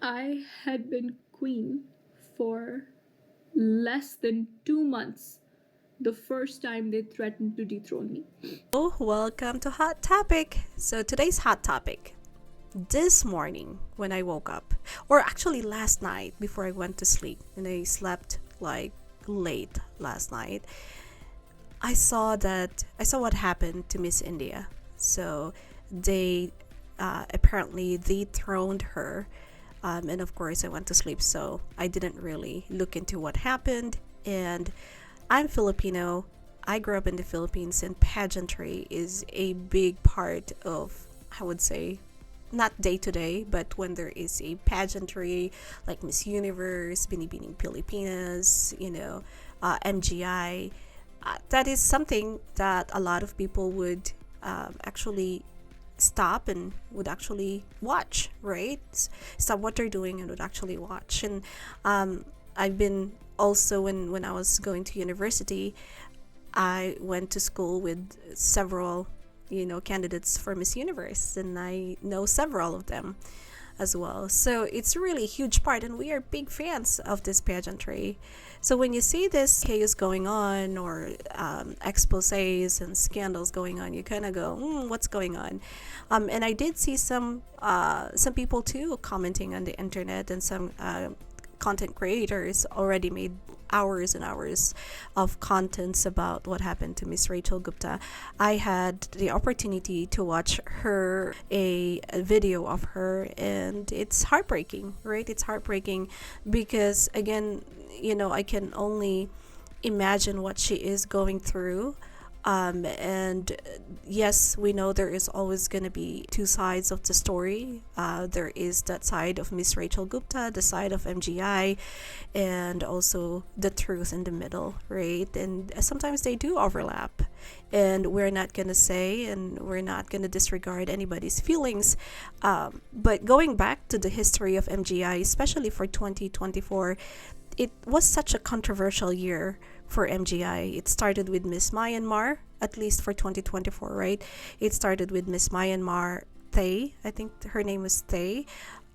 I had been queen for less than 2 months the first time they threatened to dethrone me. Oh, welcome to Hot Topic. So today's hot topic. This morning when I woke up, or actually last night before I went to sleep, and I slept like late last night, I saw what happened to Miss India. So they apparently dethroned her, and of course I went to sleep, so I didn't really look into what happened. And I'm Filipino. I grew up in the Philippines, and pageantry is a big part of, I would say, not day to day, but when there is a pageantry like Miss Universe, Binibining Pilipinas, MGI, that is something that a lot of people would actually stop and would actually watch, right? Stop what they're doing and would actually watch. And I've been also, when I was going to university, I went to school with several, candidates for Miss Universe, and I know several of them as well. So it's really a huge part, and we are big fans of this pageantry. So when you see this chaos going on, or exposés and scandals going on, you kind of go, what's going on? And I did see some people too commenting on the internet, and some content creators already made hours and hours of contents about what happened to Miss Rachel Gupta. I had the opportunity to watch a video of her, and it's heartbreaking, right? It's heartbreaking because, again, I can only imagine what she is going through. And yes, we know there is always going to be two sides of the story. There is that side of Miss Rachel Gupta, the side of MGI, and also the truth in the middle, right? And sometimes they do overlap. And we're not going to say, and we're not going to disregard anybody's feelings. But going back to the history of MGI, especially for 2024, it was such a controversial year for MGI. It started with Miss Myanmar, at least for 2024, right? It started with Miss Myanmar Thay. I think her name was Thay.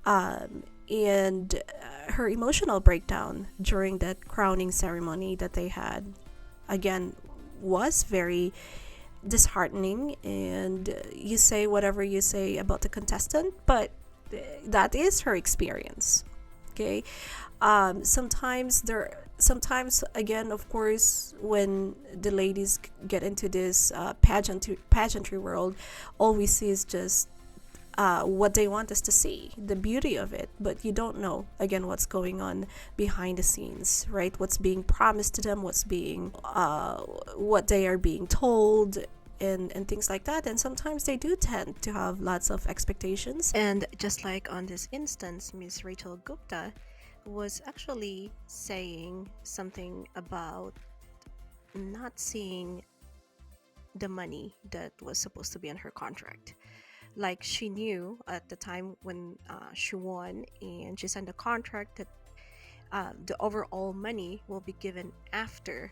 And her emotional breakdown during that crowning ceremony that they had, again, was very disheartening. And you say whatever you say about the contestant, but that is her experience. Okay. Sometimes again, of course, when the ladies get into this pageantry world, all we see is just what they want us to see, the beauty of it, but you don't know, again, what's going on behind the scenes, right? What's being promised to them, what they are being told, and things like that. And sometimes they do tend to have lots of expectations. And just like on this instance, Miss Rachel Gupta was actually saying something about not seeing the money that was supposed to be in her contract. Like, she knew at the time when she won and she signed the contract that the overall money will be given after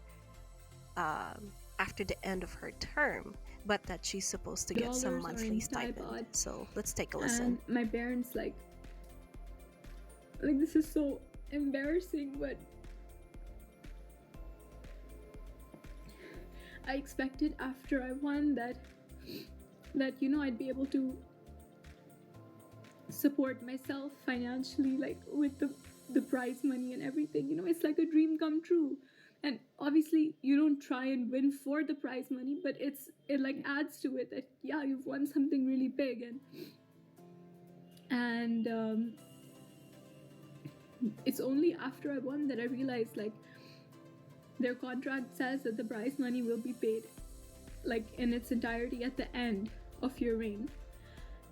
the end of her term, but that she's supposed to get some Dollars are monthly in stipend. Thai baht, So let's take a listen. and my parents like this is so embarrassing, but I expected after I won that I'd be able to support myself financially, like with the prize money and everything. It's like a dream come true. And obviously you don't try and win for the prize money, but it like adds to it that, yeah, you've won something really big. And it's only after I won that I realized, like, their contract says that the prize money will be paid, like, in its entirety at the end of your reign.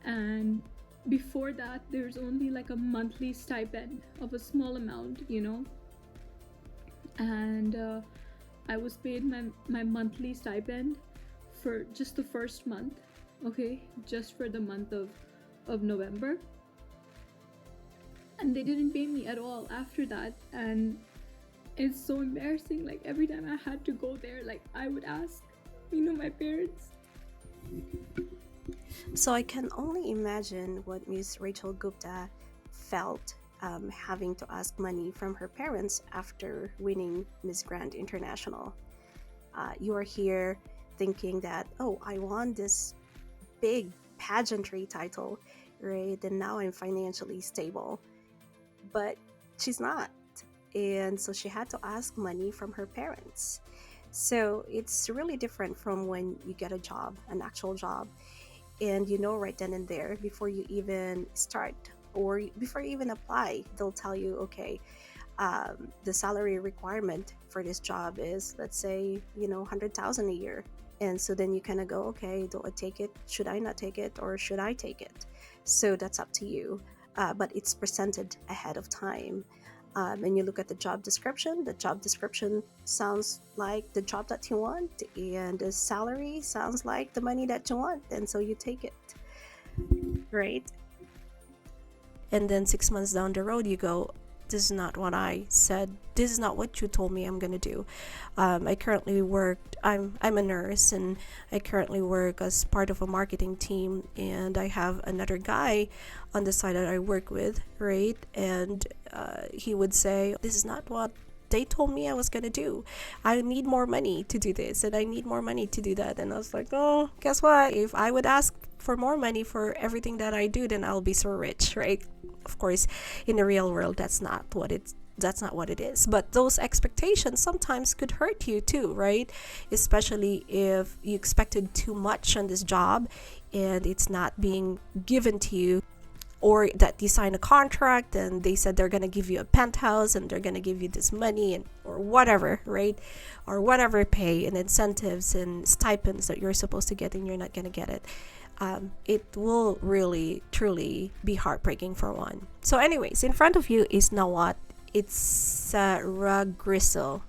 And before that, there's only like a monthly stipend of a small amount, And I was paid my monthly stipend for just the first month, okay, just for the month of November. And they didn't pay me at all after that. And it's so embarrassing. Like, every time I had to go there, like, I would ask, my parents. So I can only imagine what Miss Rachel Gupta felt having to ask money from her parents after winning Miss Grand International. You are here thinking that, oh, I won this big pageantry title, right? And now I'm financially stable. But she's not. And so she had to ask money from her parents. So it's really different from when you get a job, an actual job, and you know right then and there, before you even start or before you even apply, they'll tell you, okay, the salary requirement for this job is, let's say, 100,000 a year. And so then you kind of go, okay, do I take it? Should I not take it? Or should I take it? So that's up to you. But it's presented ahead of time. And you look at the job description sounds like the job that you want, and the salary sounds like the money that you want, and so you take it, right? And then 6 months down the road, you go, this is not what I said. This is not what you told me I'm gonna do. I currently I'm a nurse, and I currently work as part of a marketing team, and I have another guy on the side that I work with, right? And he would say, this is not what they told me I was gonna do. I need more money to do this, and I need more money to do that. And I was like, oh, guess what? If I would ask for more money for everything that I do, then I'll be so rich, right? Of course, in the real world, that's not what it is. But those expectations sometimes could hurt you too, right? Especially if you expected too much on this job and it's not being given to you, or that you sign a contract and they said they're going to give you a penthouse and they're going to give you this money, and or whatever, right? Or whatever pay and incentives and stipends that you're supposed to get, and you're not going to get it. It will really, truly be heartbreaking for one. So anyways, in front of you is Nawat Itsaragrisil.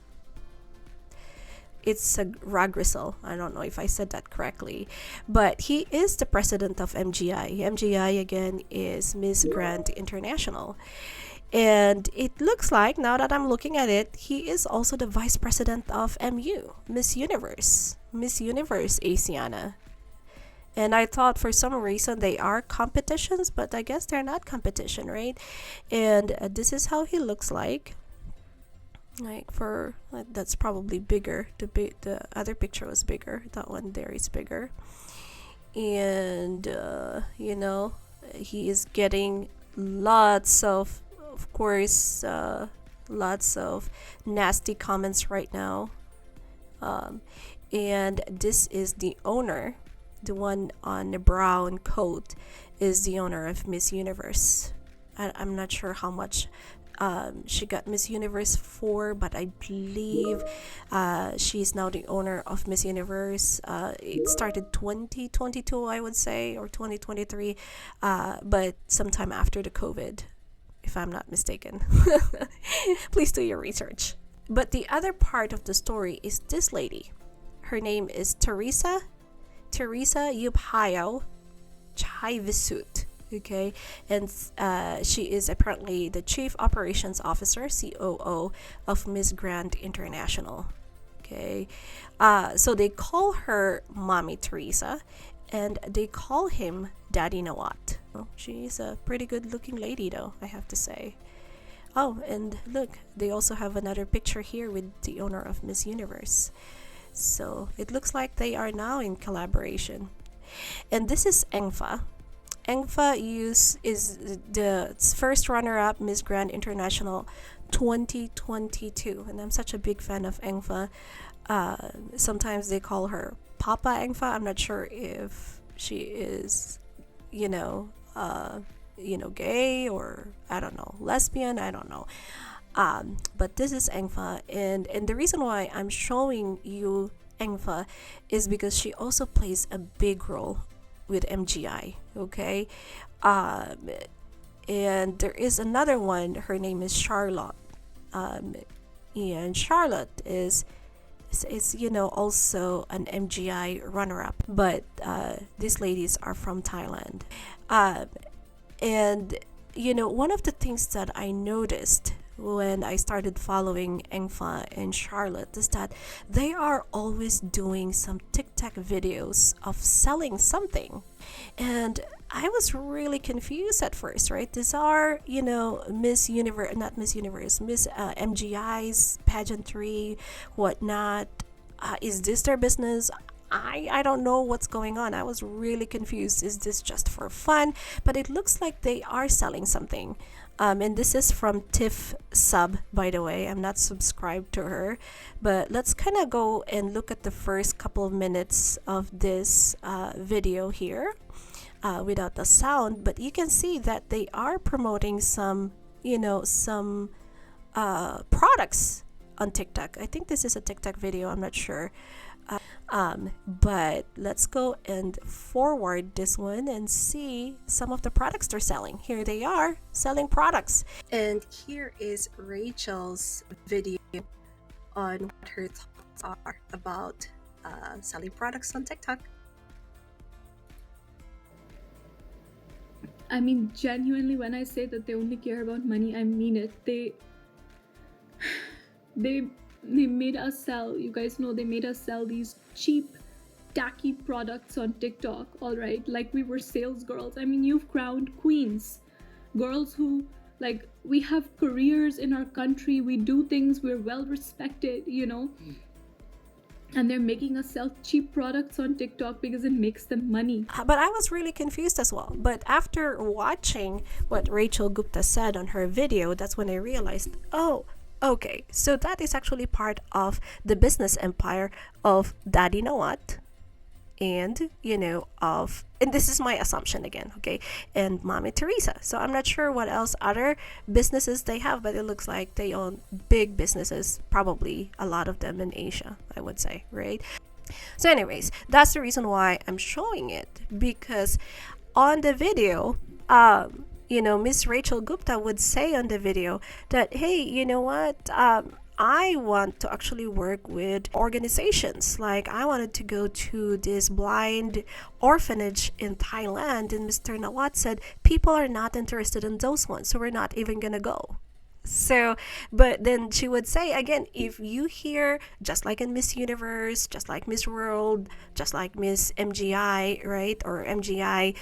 Itsaragrisil. I don't know if I said that correctly. But he is the president of MGI. MGI, again, is Miss Grand International. And it looks like, now that I'm looking at it, he is also the vice president of MU, Miss Universe Asiana. And I thought for some reason they are competitions, but I guess they're not competition, right? And this is how he looks like. That's probably bigger. The other picture was bigger. That one there is bigger. And he is getting lots of course, lots of nasty comments right now. And this is the owner. The one on the brown coat is the owner of Miss Universe. I'm not sure how much she got Miss Universe for, but I believe she's now the owner of Miss Universe. It started 2022, I would say, or 2023, but sometime after the COVID, if I'm not mistaken. Please do your research. But the other part of the story is this lady. Her name is Teresa Yubhayo Chaivisut. Okay, and she is apparently the Chief Operations Officer, COO of Miss Grand International. Okay, so they call her Mommy Teresa, and they call him Daddy Nawat. Well, she's a pretty good-looking lady, though, I have to say. Oh, and look, they also have another picture here with the owner of Miss Universe. So it looks like they are now in collaboration. And this is Engfa. Engfa is the first runner-up Miss Grand International 2022, and I'm such a big fan of Engfa. Sometimes they call her Papa Engfa. I'm not sure if she is, gay, or I don't know, lesbian. I don't know. But this is Engfa, and the reason why I'm showing you Engfa is because she also plays a big role with MGI. Okay, and there is another one. Her name is Charlotte, and Charlotte is also an MGI runner-up, but these ladies are from Thailand. And one of the things that I noticed when I started following Engfa and Charlotte is that they are always doing some TikTok TikTok videos of selling something. And I was really confused at first, right? These are, Miss Universe, not Miss Universe, Miss MGI's pageantry, whatnot. Is this their business? I don't know what's going on. I was really confused. Is this just for fun? But it looks like they are selling something. And this is from Tiff Sub, by the way. I'm not subscribed to her. But let's kind of go and look at the first couple of minutes of this video here without the sound. But you can see that they are promoting some products on TikTok. I think this is a TikTok video. I'm not sure. But let's go and forward this one and see some of the products they're selling. Here they are selling products. And here is Rachel's video on what her thoughts are about selling products on TikTok. I mean, genuinely, when I say that they only care about money, I mean it. They made us sell, you guys know, they made us sell these cheap, tacky products on TikTok, all right? Like we were sales girls. I mean, you've crowned queens. Girls who, like, we have careers in our country, we do things, we're well respected, And they're making us sell cheap products on TikTok because it makes them money. But I was really confused as well. But after watching what Rachel Gupta said on her video, that's when I realized, oh, okay, so that is actually part of the business empire of Daddy Nawat and, and this is my assumption again, okay, and Mommy Teresa. So I'm not sure what else other businesses they have, but it looks like they own big businesses, probably a lot of them in Asia, I would say, right? So anyways, that's the reason why I'm showing it, because on the video, Miss Rachel Gupta would say on the video that, hey, you know what? I want to actually work with organizations. Like, I wanted to go to this blind orphanage in Thailand, and Mr. Nawat said, people are not interested in those ones, so we're not even gonna go. So, but then she would say again, if you hear, just like in Miss Universe, just like Miss World, just like Miss MGI, right, or MGI,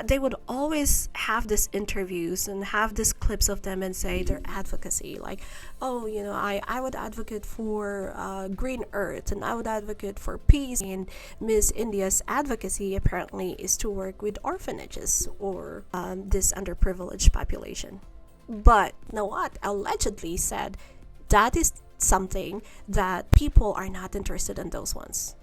they would always have these interviews and have these clips of them and say their advocacy, like, oh, I would advocate for green earth, and I would advocate for peace. And Miss India's advocacy apparently is to work with orphanages or this underprivileged population. But Nawat allegedly said that is something that people are not interested in those ones.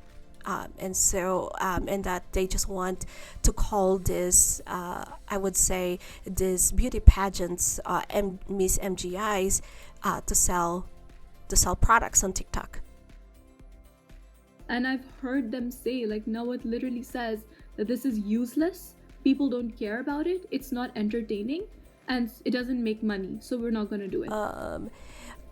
And that they just want to call this, I would say, this beauty pageants, Miss MGIs, to sell products on TikTok. And I've heard them say, like, Nawat literally says that this is useless. People don't care about it. It's not entertaining. And it doesn't make money, so we're not going to do it.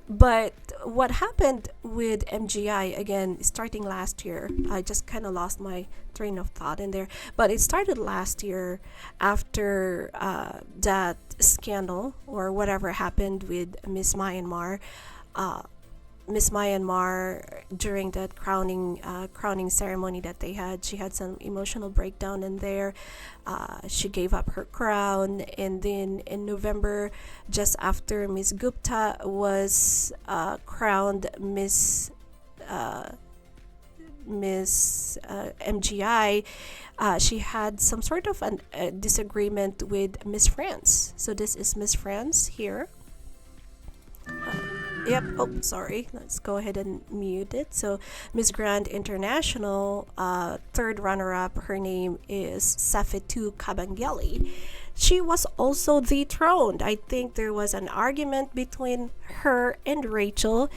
But what happened with MGI, again, starting last year, I just kind of lost my train of thought in there, but it started last year after that scandal or whatever happened with Miss Myanmar. Miss Myanmar, during that crowning ceremony that they had, she had some emotional breakdown in there. She gave up her crown, and then in November, just after Miss Gupta was crowned Miss MGI, she had some sort of a disagreement with Miss France. So this is Miss France here. Yep. Oh, sorry. Let's go ahead and mute it. So, Miss Grand International, third runner-up, her name is Safetu Kabangeli. She was also dethroned. I think there was an argument between her and Rachel,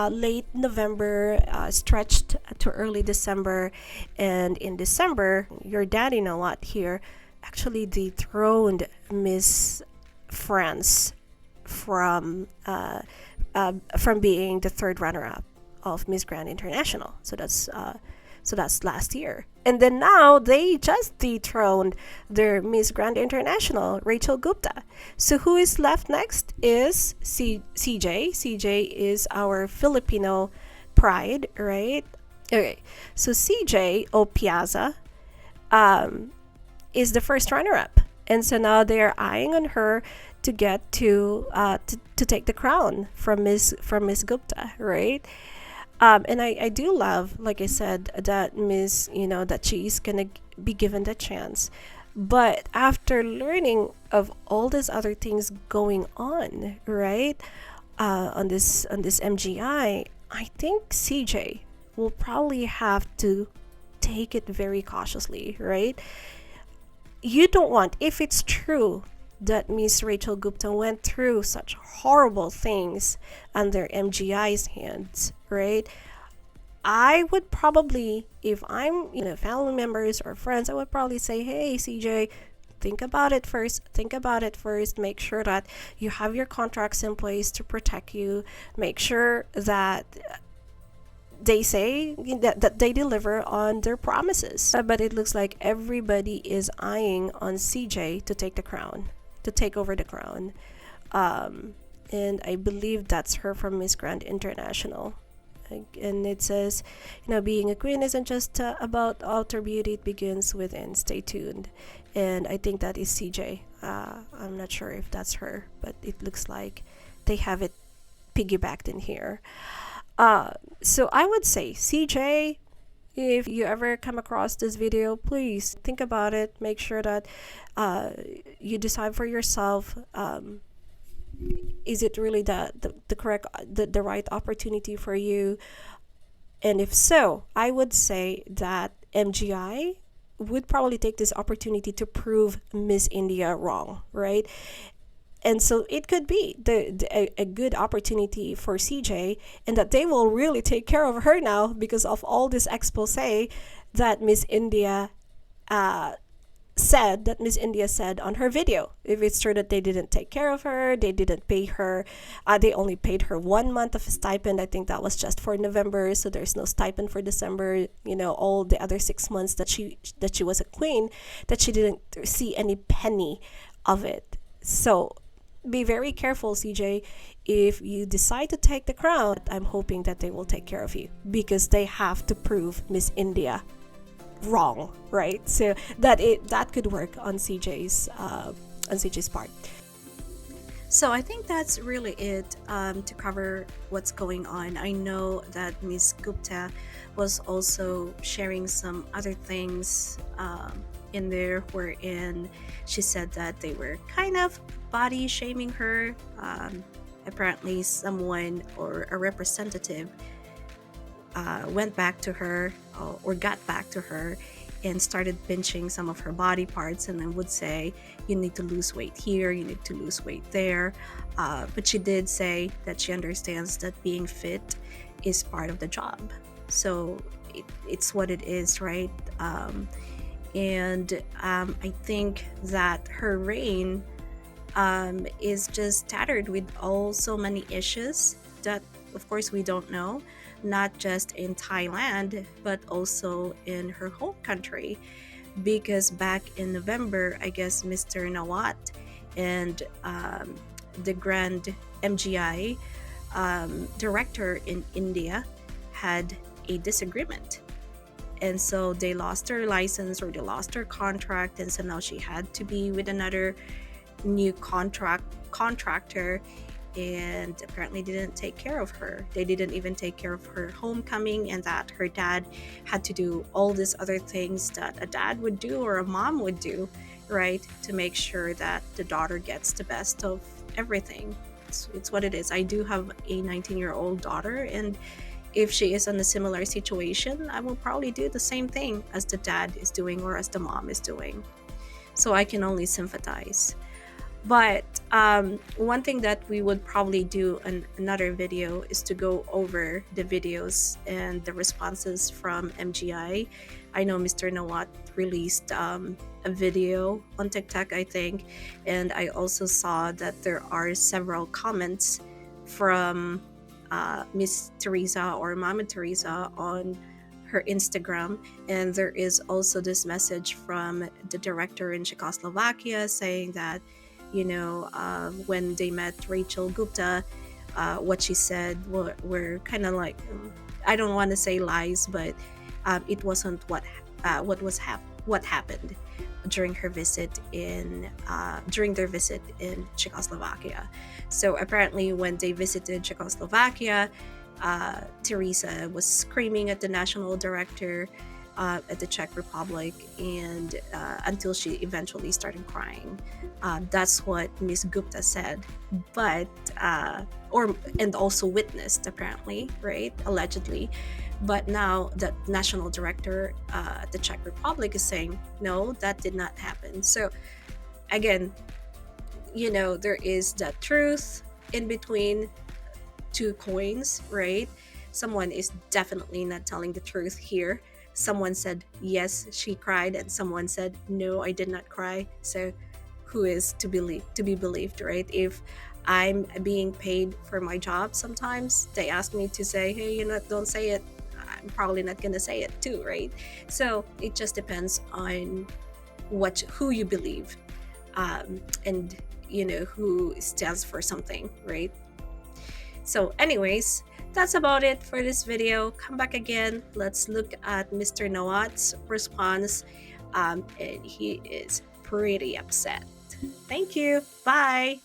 late November, stretched to early December, and in December, your daddy Nawat here actually dethroned Miss France from being the third runner-up of Miss Grand International. So that's last year. And then now they just dethroned their Miss Grand International, Rachel Gupta. So who is left next is CJ. CJ is our Filipino pride, right? Okay, so CJ Opiaza is the first runner-up, and so now they're eyeing on her to get to take the crown from Miss Gupta, right? And I do love, like I said, that Miss, that she's gonna be given the chance. But after learning of all these other things going on, right, on this MGI, I think CJ will probably have to take it very cautiously, right? You don't want, if it's true that Miss Rachel Gupta went through such horrible things under MGI's hands, right? I would probably, if I'm, family members or friends, I would probably say, hey, CJ, think about it first. Think about it first. Make sure that you have your contracts in place to protect you. Make sure that they say that they deliver on their promises. But it looks like everybody is eyeing on CJ to take the crown, to take over the crown. And I believe that's her from Miss Grand International. And it says, being a queen isn't just about outer beauty, it begins within. Stay tuned. And I think that is CJ. I'm not sure if that's her, but it looks like they have it piggybacked in here. So I would say, CJ, if you ever come across this video, please think about it. Make sure that you decide for yourself, is it really the correct, the right opportunity for you? And if so, I would say that MGI would probably take this opportunity to prove Miss India wrong, right? And so it could be a good opportunity for CJ, and that they will really take care of her now because of all this expose that Miss India said on her video. If it's true that they didn't take care of her, they didn't pay her, they only paid her 1 month of a stipend. I think that was just for November, so there's no stipend for December. All the other 6 months that she was a queen, that she didn't see any penny of it. So be very careful, CJ. If you decide to take the crown, I'm hoping that they will take care of you, because they have to prove Miss India wrong, right? So that could work on CJ's part. So I think that's really it to cover what's going on. I know that Miss Gupta was also sharing some other things in there, wherein she said that they were kind of body shaming her. Apparently someone or a representative went back to her or got back to her and started pinching some of her body parts, and then would say, you need to lose weight here, you need to lose weight there. But she did say that she understands that being fit is part of the job. So it's what it is, right? And I think that her reign is just tattered with so many issues that, of course, we don't know, not just in Thailand, but also in her home country. Because back in November, I guess Mr. Nawat and the Grand MGI director in India had a disagreement. And so they lost their license, or they lost their contract, and so now she had to be with another new contractor, and apparently didn't take care of her. They didn't even take care of her homecoming, and that her dad had to do all these other things that a dad would do or a mom would do, right, to make sure that the daughter gets the best of everything. It's what it is. I do have a 19-year-old daughter, and if she is in a similar situation, I will probably do the same thing as the dad is doing or as the mom is doing. So I can only sympathize. But one thing that we would probably do in another video is to go over the videos and the responses from MGI. I know Mr. Nawat released a video on TikTok, I think, and I also saw that there are several comments from Miss Teresa or Mama Teresa on her Instagram, and there is also this message from the director in Czechoslovakia saying that, when they met Rachel Gupta, what she said were kind of like, I don't want to say lies, but it wasn't what happened during her visit during their visit in Czechoslovakia. So apparently, when they visited Czechoslovakia, Teresa was screaming at the national director at the Czech Republic, and until she eventually started crying. That's what Miss Gupta said, but and also witnessed, apparently, right? Allegedly. But now the national director at the Czech Republic is saying, no, that did not happen. So again, there is the truth in between two coins, right? Someone is definitely not telling the truth here. Someone said, yes, she cried, and someone said, no, I did not cry. So who is to be believed, right? If I'm being paid for my job, sometimes they ask me to say, hey, don't say it. I'm probably not gonna say it too, right? So it just depends on who you believe, and who stands for something, right? So anyways, that's about it for this video. Come back again. Let's look at Mr. Nawat's response, and he is pretty upset. Thank you. Bye.